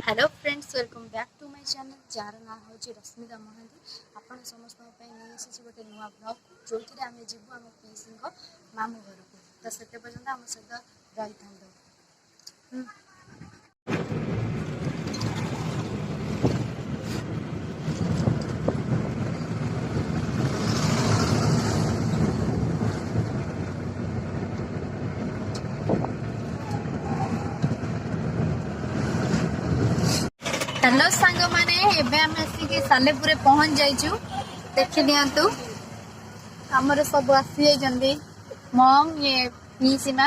Hello friends, welcome back to my channel जार ना हूँ रश्मिता महांती। आपण समस्त गोटे नुआ ब्लॉग जो आम जीवु आम पीसी मामू घर को। तो से पर्यटन आम सहित रही था। हेलो सांग माने एबे हम आसिक सालेपुर पहुंच जाइछु। देखि दियंतु हमर सब आसी जंदी मम ये पीसीमा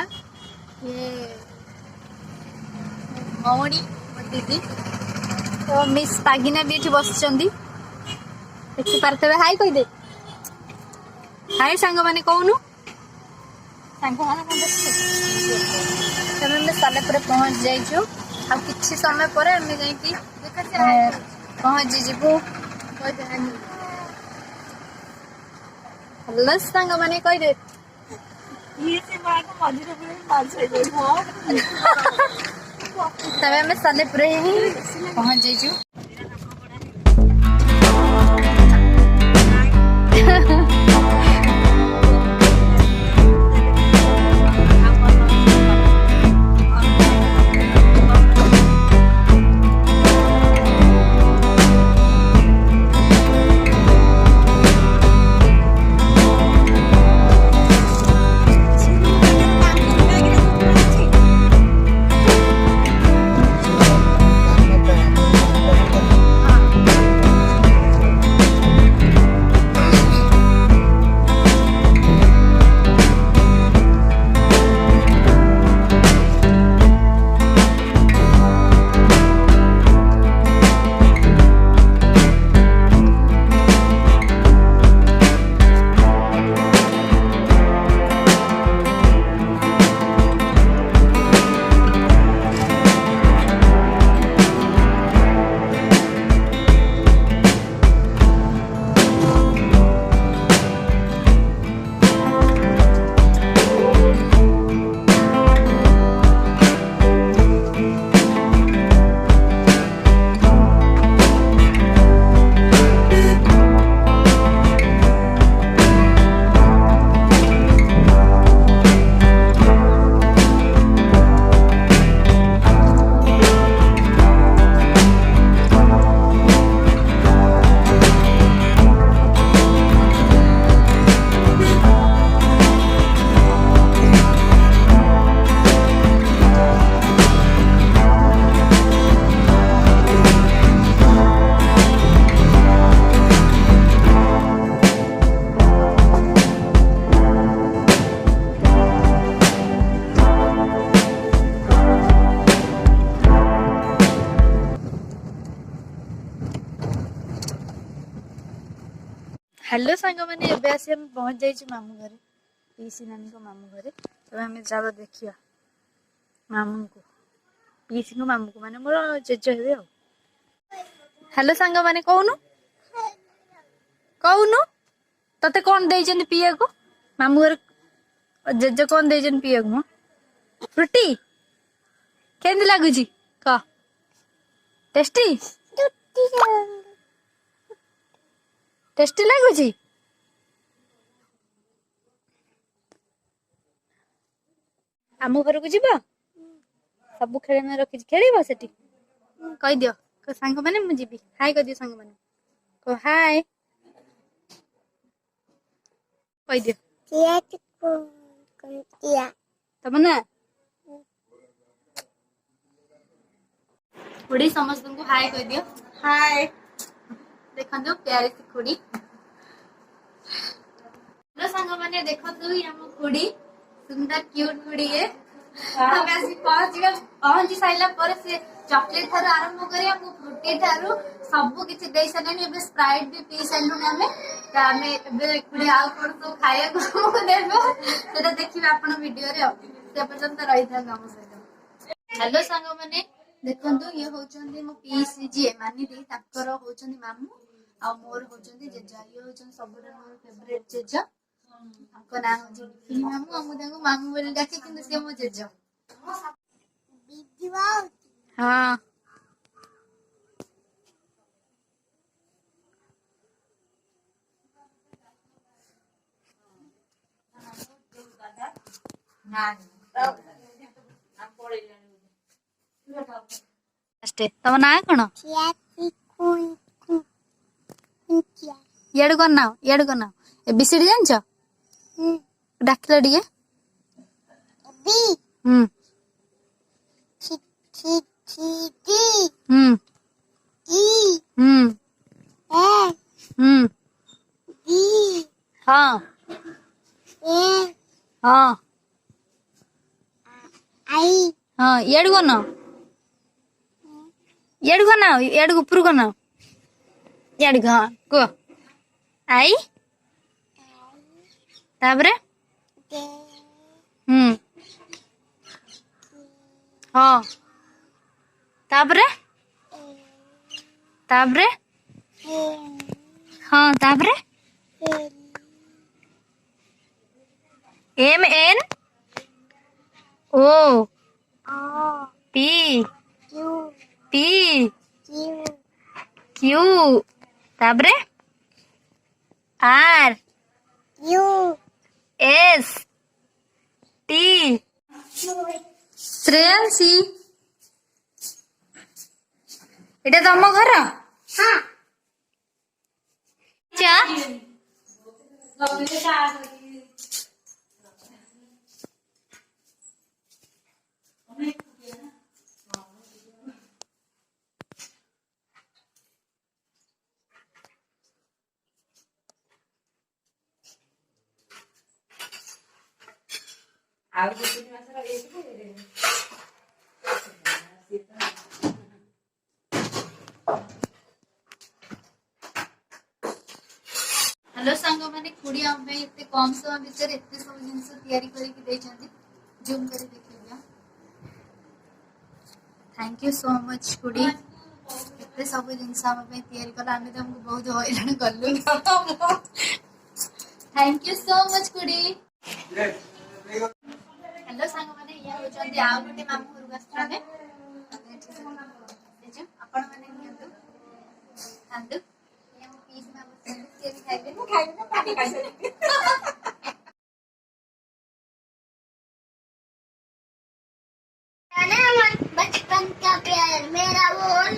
ये मौड़ी दीदी तो मिस पागिना भी एठी बसचंदी। देखि पारतबे हाय कहि दे। हाय सांग माने कहनु सांग माने कोन देखि तमे में सालेपुर पहुंच जाइछु। अब किसी समय पर हम जाइकी पहुंच जीवु। हेलो सांग माने कहि दे। तबे हमें सालेपुर ही पहुंच जाइछु। हेलो सांग माने एबे आसी हम पहुंच जाइछु मामू घरे, पीसी नानी को मामू घरे। तो हमें चलो देखिया मामू को, पीसी को मामू को माने मोर जेज हेबे। हेलो सांग माने कहनु कहनु तते कोन देइछन पिया को मामू घर जेज कोन देइछन पिया को फ्रूटी केंद लागुची क टेस्टी टेस्टी लागुची। आमु घर को जीवा सब खेलना रखी खेल सेठी कह दियो को सांग माने मु जीवी। हाय कह दियो सांग माने को हाय कह दियो तब ना खुड़ी समस्त को हाय कह दियो। हाय देखो तो प्यारे से खुड़ी। हेलो सांग माने देखो तो हम खुड़ी सुंदर क्यूट खुड़ी है। हम ऐसी पहुंच साइला पर से चॉकलेट थारू आरंभ करिया मु फ्रूटी थारू सब किछि देई सलेनी। एबे स्प्राइट भी पी सलुन हमें त हमें एबे खुड़ी आ कोन तो खाया को देबो सेटा देखिबे आपण वीडियो रे। से पर्यंत रही था हम सहित। हेलो सांग माने देखंतु ये होचंदी मो पीसी जी मानी दी ताकर होचंदी मामू आ मोर होचंदी जेजा। ये होचंदी सबरे मोर फेवरेट जेजा। आपको नाम होची फिनी मामू हमु ताको मामू बोली डाके किंतु से मो जेजा। हां ତମ ନାଁ କଣ? ଇଆଡୁ କରିନାও ଇଆଡୁ କରିନାଉ ABCD ଜାଣିଛ? ଡାକିଲ ଟିକେ। ହୁଁ ହୁଁ ହୁଁ ହୁଁ ହଁ ହଁ ହଁ ଇଆଡୁ କରିନାଉ ଇଆଡୁ କରିନାଉ ଇଆଡୁ ଉପରୁ କରିନାଉ ଇଆଡକୁ ହଁ କୁହ। ଆଇ ତାପରେ ହୁଁ ହଁ ତାପରେ ତାପରେ ହଁ ତାପରେ MN O P P Q ତାପରେ R S T ଶ୍ରେୟାଂଶୀ ଏଇଟା ତମ ଘର? ଚା हेलो सांग माने खुड़ी हम पे इतने कम समय भीतर इतने सब जिनस तैयारी करके देछंती जूम कर देखिया। थैंक यू सो मच खुड़ी इतने सब जिनस हम पे तैयारी कर आमे तुमको बहुत हैरान करलु। थैंक यू सो मच खुड़ी। हेलो सांग माने या हो जंदी आ गोटे मामू घर गस्त्राने आपण माने नियंतु खांदु या पीस मामू से खाइबे मु खाइबे ना पानी खाइबे। बचपन का प्यार मेरा बोल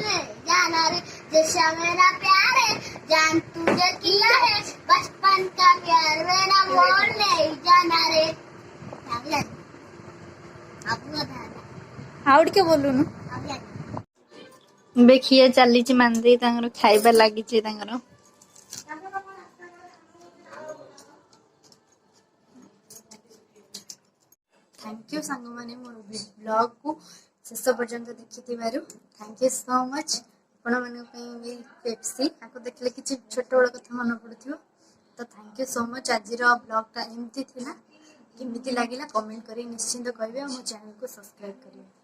जाना रे जैसा मेरा प्यार है जान तुझे किया है बचपन का प्यार मेरा बोल जाना रे ଆଉ ଟିକେ ବୋଲୁନୁ ଦେଖିଏ ଚାଲିଛି ମାନ୍ଦି ତାଙ୍କର ଖାଇବା ଲାଗିଛି ତାଙ୍କର। थैंक यू सांग माने मोर ब्लॉग को शेष पर्यंत देखिथिबारु थैंक यू सो मच। आपण माने पे पेप्सी आको देखले किछि छोट बड़ कथा मन पड़ुथियो तो थैंक यू सो मच। आजिर ब्लॉग टा एमती थिला केमिति लागिला कमेंट करी निश्चिंत कहबे और मो चैनल को सब्सक्राइब करिवे।